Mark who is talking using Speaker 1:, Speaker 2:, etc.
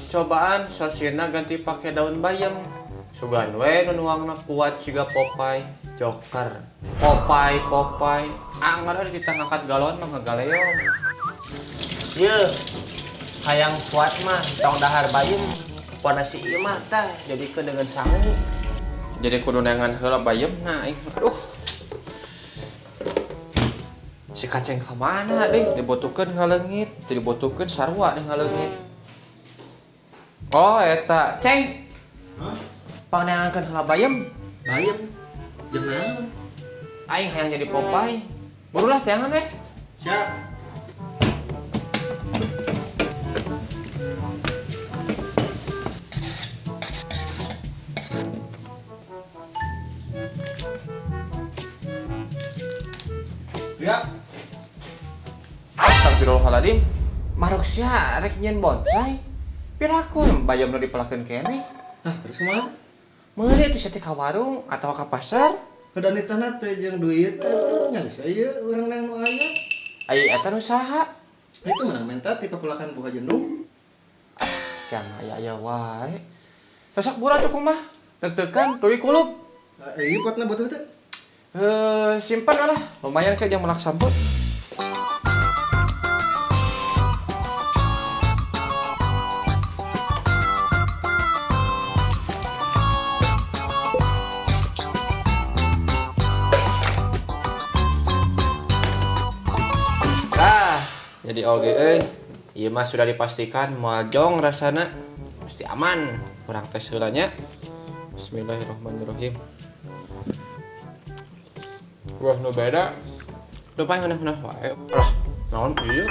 Speaker 1: Cobaan sosina ganti pakai daun bayam. Sugan we nu nuangna kuat siga Popeye, Joker. Popeye. Anggar di titah ngangkat galon mah ngagaleong.
Speaker 2: Ye, hayang kuat mah tong dahar bayem pada si ieu mah tah jadi dengan sangu.
Speaker 1: Jadi kudu nengan heula bayam nah aduh. Si kaceng ka mana deh dibutuhkeun ngaleungit, dibutuhkeun sarua deh ngaleungit. Oh eta, Ceng.
Speaker 2: Hah?
Speaker 1: Pangnengankeun heula bayam.
Speaker 2: Bayem. Jeung naon?
Speaker 1: Aing hayang jadi Popeye. Burulah teangan we.
Speaker 2: Siap. Ya.
Speaker 1: Astagfirullahaladzim. Maruk sia rek nyen bonsai. Pirakun bayam nu dipelakeun keneh.
Speaker 2: Nah, terus kumaha?
Speaker 1: Meuli atuh sia teh ka warung atau ka pasar.
Speaker 2: Kedanitana teh jeung duit eta nya geus aya urang nang nu aya.
Speaker 1: Ai eta nu saha?
Speaker 2: Itu menang menta ti papelakan Puha Jendung.
Speaker 1: Siang aya wae. Besok bulan tuh kumaha? Deg-degan tuluy kulup.
Speaker 2: Ieu potna butuh teh.
Speaker 1: Simpan lah. Lumayan ke jam melak sambut. Jadi oge ieu mah sudah dipastikan moal jong rasana pasti aman. Kurang tes heula nya. Bismillahirrahmanirrahim. Wah, nu beda. Nu paling maneh wae. Lah, naon ieu?